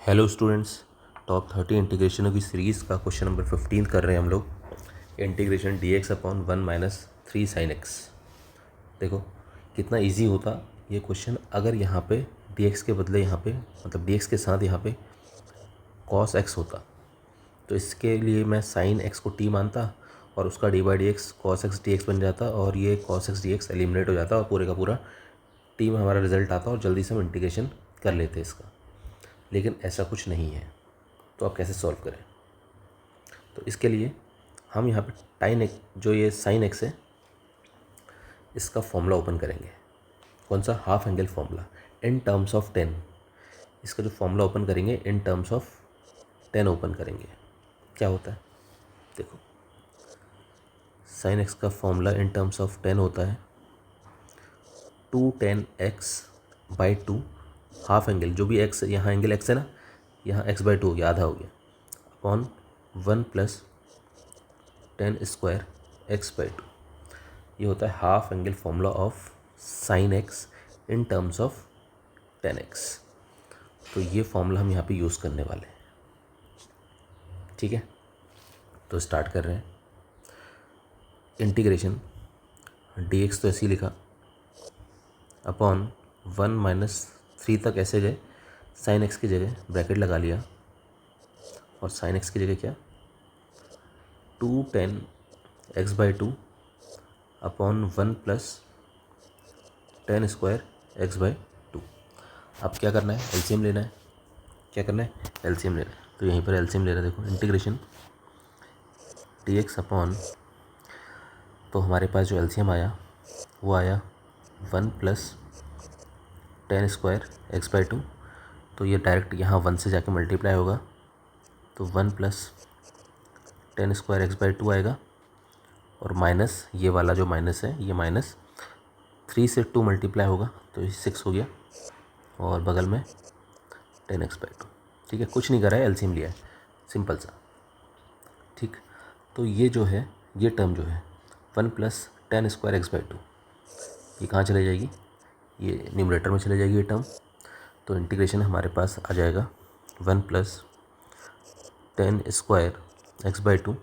Hello students. Top 30 इंटीग्रेशनों की series का question number 15 कर रहे हैं हम लोग। Integration D x upon 1 - 3 sin x। देखो कितना इजी होता ये क्वेश्चन अगर यहाँ पे डी एक्स के बदले यहाँ पे मतलब डी एक्स के साथ यहाँ पे cos x होता। तो इसके लिए मैं sin x को t मानता और उसका D by D x cos x D x बन जाता और ये cos x D x eliminate हो जाता और पूरे का पूरा t में हमारा रिजल्ट आता और जल्दी से हम इंटीग्रेशन कर लेते इसका। लेकिन ऐसा कुछ नहीं है, तो आप कैसे सॉल्व करें? तो इसके लिए हम यहाँ पे टाइन एक्स जो ये साइन एक्स है इसका फॉर्मूला ओपन करेंगे। कौन सा? Half angle formula in terms of 10। इसका जो फॉर्मूला ओपन करेंगे इन टर्म्स ऑफ 10 ओपन करेंगे। क्या होता है देखो, साइन एक्स का फॉर्मूला इन टर्म्स ऑफ 10 होता है 2tan x/2 हाफ एंगल जो भी एक्स यहाँ एंगल एक्स है ना, यहाँ x/2 हो गया, आधा हो गया, अपॉन 1 + tan² x/2। ये होता है half angle formula of sine x in terms of 10x। तो ये फॉर्मूला हम यहाँ पे यूज़ करने वाले हैं। ठीक है, तो स्टार्ट कर रहे हैं। इंटीग्रेशन dx तो ऐसे ही लिखा अपॉन 1 - 3 तक ऐसे गए, साइन एक्स की जगह ब्रैकेट लगा लिया और साइन एक्स की जगह क्या 2tan x/2 upon 1 + tan² x/2। अब क्या करना है? एलसीएम लेना है। क्या करना है? एलसीएम लेना है। तो यहीं पर एलसीएम ले रहा है। देखो इंटीग्रेशन dx अपॉन, तो हमारे पास जो एलसीएम आया वो आया 1 + tan² x/2। तो ये डायरेक्ट यहाँ 1 से जाके मल्टीप्लाई होगा, तो 1 + tan² x/2 आएगा और माइनस ये वाला जो माइनस है ये माइनस 3 से 2 मल्टीप्लाई होगा तो ये 6 हो गया और बगल में tan x/2। ठीक है, कुछ नहीं करा है, एलसीएम लिया है, सिंपल सा। ठीक, तो ये जो है ये टर्म जो है 1 + tan² x/2 ये कहाँ चले जाएगी? ये न्यूमरेटर में चले जाएगी ये टर्म। तो इंटीग्रेशन हमारे पास आ जाएगा 1 + tan² x/2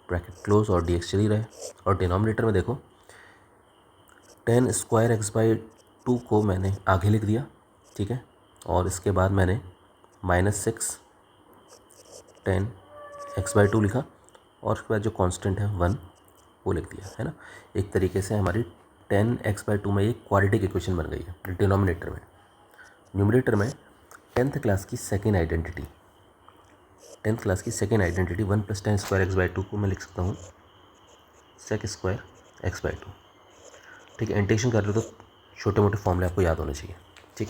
ब्रैकेट क्लोज और dx चल ही रहा है। और डिनोमिनेटर में देखो tan² x/2 को मैंने आगे लिख दिया। ठीक है, और इसके बाद मैंने -6 tan x/2 लिखा और उसके बाद जो कांस्टेंट है 1 वो लिख दिया, है ना। एक तरीके से हमारी tan x/2 में एक क्वाड्रेटिक इक्वेशन बन गई है डिनोमिनेटर में। न्यूमरेटर में 10th क्लास की सेकेंड आइडेंटिटी 1 + tan² x/2 को मैं लिख सकता हूँ sec² x/2। ठीक है, इंटीग्रेशन कर रहे हो तो छोटे मोटे फॉर्मूले आपको याद होने चाहिए। ठीक,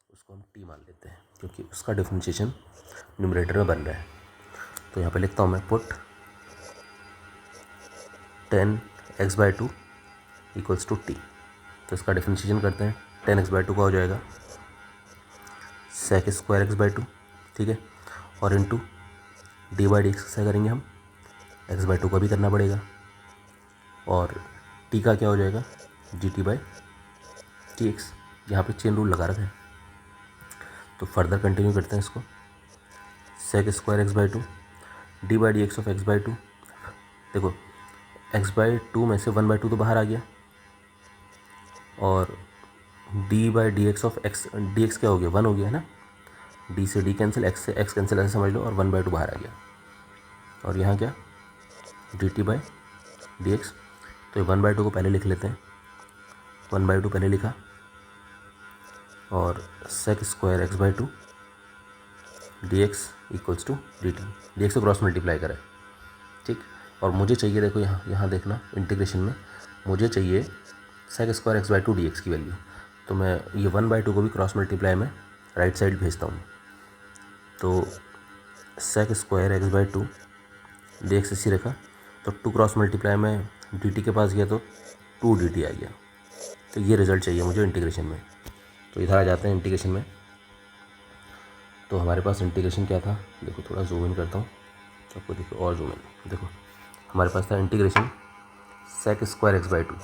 उसको हम t मान लेते हैं क्योंकि उसका डिफरेंशिएशन न्यूमरेटर में बन रहा है। तो यहाँ पे लिखता हूँ मैं पुट tan x/2 = t। तो इसका डिफरेंशिएशन करते हैं। tan x/2 का हो जाएगा sec² x/2। ठीक है, और इंटू d/dx से करेंगे हम, x/2 का भी करना पड़ेगा और t का क्या हो जाएगा dt/dx। यहाँ पे चेन रूल लगा रखा है तो फर्दर कंटिन्यू करते हैं इसको। sec² x/2 d/dx of x/2। देखो x/2 में से 1/2 तो बाहर आ गया और d/dx ऑफ x dx क्या हो गया 1 हो गया है ना। d से d कैंसिल, x से x कैंसिल, ऐसे समझ लो, और 1/2 बाहर आ गया। और यहाँ क्या dt/dx। तो ये 1/2 को पहले लिख लेते हैं, 1/2 पहले लिखा और sec² x/2 dx = dt। dx से क्रॉस मल्टीप्लाई करें। ठीक, और मुझे चाहिए, देखो यहाँ देखना इंटीग्रेशन में मुझे चाहिए sec² x/2 dx की वैल्यू। तो मैं ये 1/2 को भी क्रॉस मल्टीप्लाई में राइट साइड भेजता हूँ। तो sec² x/2 dx इसी रखा, तो 2 क्रॉस मल्टीप्लाई में dt के पास गया तो 2 dt आ गया। तो ये रिज़ल्ट चाहिए मुझे इंटीग्रेशन में। तो इधर आ जाते हैं इंटीग्रेशन में। तो हमारे पास इंटीग्रेशन क्या था, देखो थोड़ा जूम इन करता हूँ आपको, देखो और जूम इन, देखो हमारे पास था integration sec square x by two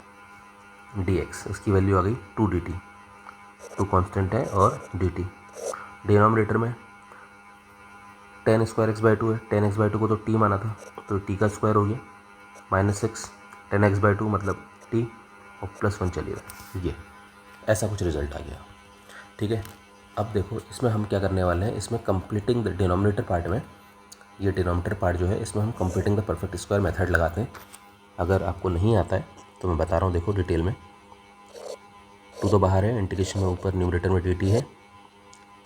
d x, उसकी वैल्यू आ गई 2 dt, टू कॉन्स्टेंट है और dt। डिनोमिनेटर में tan square x by two है, टेन एक्स बाई टू को तो टी माना था तो टी का स्क्वायर हो गया -6, टेन एक्स बाई टू मतलब टी और +1 चलिए, ये ऐसा कुछ रिजल्ट आ गया। ठीक है, अब देखो इसमें हम क्या करने वाले हैं, इसमें कंप्लीटिंग द डिनोमिनेटर पार्ट में, ये डिनोमिनेटर पार्ट जो है इसमें हम completing the perfect square method लगाते हैं। अगर आपको नहीं आता है तो मैं बता रहा हूँ, देखो डिटेल में। टू तो बाहर है, इंटीग्रेशन में ऊपर, न्यूमरेटर में dt है,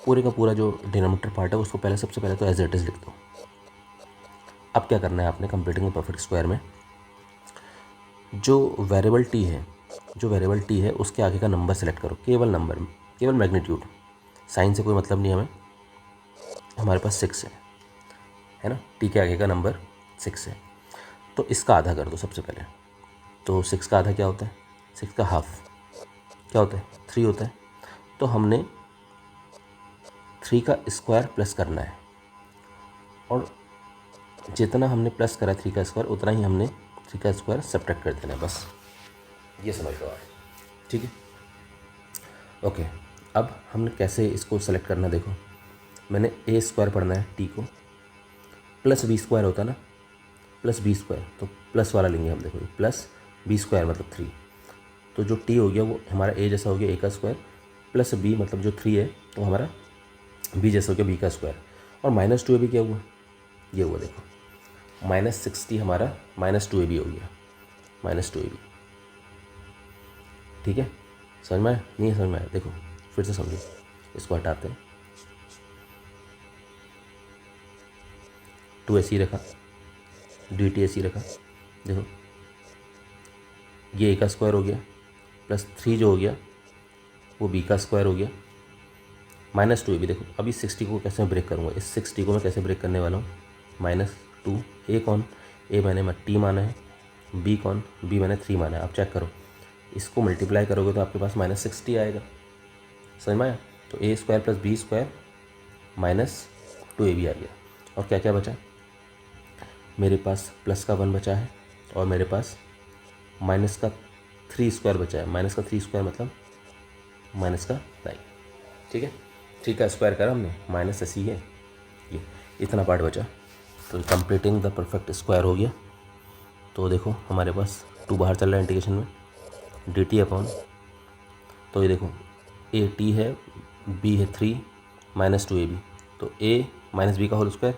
पूरे का पूरा जो डिनोमिनेटर पार्ट है उसको पहले सबसे पहले तो एज इट इज़ लिख दो। अब क्या करना है आपने कंप्लीटिंग द परफेक्ट स्क्वायर में, जो वेरिएबल t है, जो वेरिएबल t है उसके आगे का नंबर सेलेक्ट करो, केवल नंबर, केवल मैग्नीट्यूड, साइन से कोई मतलब नहीं हमें। हमारे पास 6 है ना, t के आगे का नंबर 6 है, तो इसका आधा कर दो सबसे पहले। तो 6 का आधा क्या होता है, 6 का हाफ क्या होता है, 3 होता है। तो हमने 3 का स्क्वायर प्लस करना है, और जितना हमने प्लस करा 3 का स्क्वायर उतना ही हमने 3 का स्क्वायर सब्ट्रैक्ट कर देना है, बस ये समझ लो आप। ठीक है, ओके। अब हमने कैसे इसको सेलेक्ट करना, देखो मैंने ए स्क्वायर पढ़ना है टी को, प्लस बी स्क्वायर होता है ना, प्लस बी स्क्वायर, तो प्लस वाला लेंगे हम, देखो प्लस बी स्क्वायर मतलब 3, तो जो टी हो गया वो हमारा ए जैसा हो गया, ए का स्क्वायर, प्लस बी मतलब जो 3 है वो हमारा बी जैसा हो गया, बी का स्क्वायर, और -2ab क्या हुआ, ये हुआ देखो -60 हमारा -2ab हो गया, -2ab। ठीक है, समझ में आया, नहीं समझ में आया, देखो फिर से समझो, इसको हटाते हैं, 2 ऐसी रखा, dt ऐसी रखा, देखो ये ए का स्क्वायर हो गया, प्लस 3 जो हो गया वो बी का स्क्वायर हो गया, -2ab। देखो अभी 60 को कैसे मैं ब्रेक करूँगा, इस 60 को मैं कैसे ब्रेक करने वाला हूँ, -2, ए कौन, ए मैंने टी माना है, बी कौन, बी मैंने 3 माना है। आप चेक करो, इसको मल्टीप्लाई करोगे तो आपके पास -60 आएगा, समझ में आया। तो a square plus b square -2ab आ गया, और क्या क्या बचा, मेरे पास प्लस का 1 बचा है, और मेरे पास माइनस का 3 स्क्वायर बचा है, माइनस का 3 स्क्वायर मतलब माइनस का 9। ठीक है, 3 का स्क्वायर करा हमने, माइनस ऐसी है, ये इतना पार्ट बचा, तो कंप्लीटिंग द परफेक्ट स्क्वायर हो गया। तो देखो हमारे पास 2 बाहर चल रहा है इंटीग्रेशन में, dt अपॉन, तो ये देखो ए टी है, बी है 3, -2ab, तो a माइनस बी का होल स्क्वायर,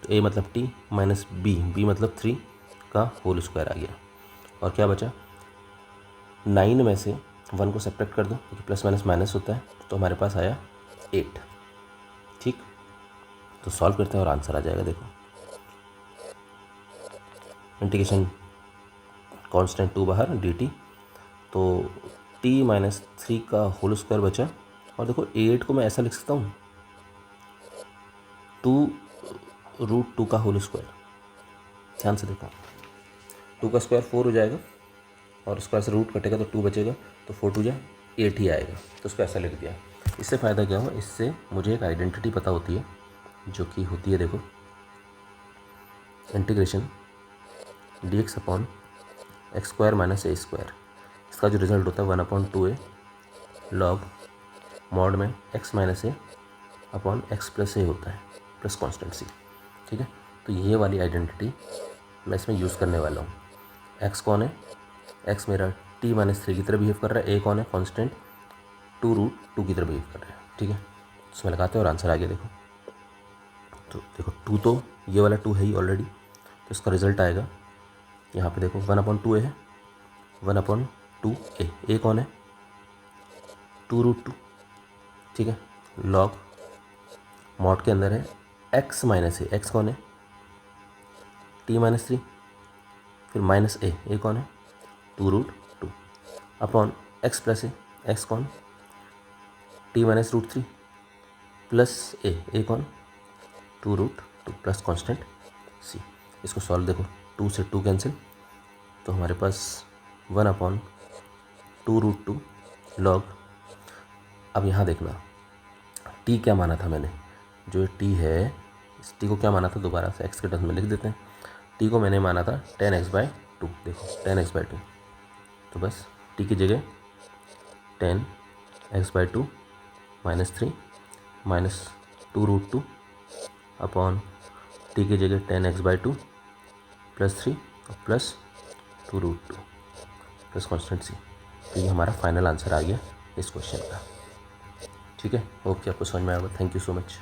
तो a मतलब t माइनस बी मतलब 3 का होल स्क्वायर आ गया, और क्या बचा, 9 में से 1 को सब्ट्रैक्ट कर दो क्योंकि प्लस माइनस माइनस होता है, तो हमारे पास आया 8। ठीक, तो सॉल्व करते हैं और आंसर आ जाएगा। देखो इंटीग्रेशन कांस्टेंट 2 बाहर dt, तो t -3 का होल स्क्वायर बचा, और देखो 8 को मैं ऐसा लिख सकता हूँ 2√2 का होल स्क्वायर, ध्यान से देखो 2 का स्क्वायर 4 हो जाएगा, और स्क्वायर से रूट कटेगा तो 2 बचेगा, तो 4 2 जा 8 ही आएगा, तो उसको ऐसा लिख दिया। इससे फ़ायदा क्या हुआ, इससे मुझे एक आइडेंटिटी पता होती है, जो कि होती है देखो integration dx upon x square minus a square, इसका जो रिजल्ट होता है 1/2a लॉग मॉड में x minus a upon x plus a होता है, प्लस कॉन्स्टेंट सी। ठीक है, तो ये वाली आइडेंटिटी मैं इसमें यूज़ करने वाला हूँ। x कौन है, x मेरा t-3 की तरह बिहेव कर रहा है, a कौन है, कॉन्स्टेंट 2√2 की तरह बिहेव कर रहा है। ठीक है, इसमें लगाते हैं और आंसर आ गया। देखो तो देखो 2 तो ये वाला 2 है ही ऑलरेडी, तो इसका रिजल्ट आएगा यहाँ पे, देखो 1/2a है, 1/2a, a कौन है 2√2। ठीक है, लॉग मॉड के अंदर है x माइनस ए, एक्स कौन है t-3, फिर माइनस ए कौन है 2√2 अपॉन एक्स प्लस ए, एक्स कौन t-√3 प्लस ए कौन 2√2 प्लस कॉन्स्टेंट सी। इसको सॉल्व, देखो 2 से 2 कैंसिल, तो हमारे पास 1/2√2 लॉग, अब यहाँ देखना t क्या माना था मैंने, जो टी है, इस टी को क्या माना था, दोबारा से एक्स के टर्म में लिख देते हैं। टी को मैंने माना था 10x/2, देखो 10x/2, तो बस टी की जगह 10x/2 -3 -2√2 अपॉन टी की जगह 10x/2 +3 और +2√2 प्लस कॉन्स्टेंट सी। तो ये हमारा फाइनल आंसर आ गया इस क्वेश्चन का। ठीक है, होप कि आपको समझ में आएगा। Thank you so much.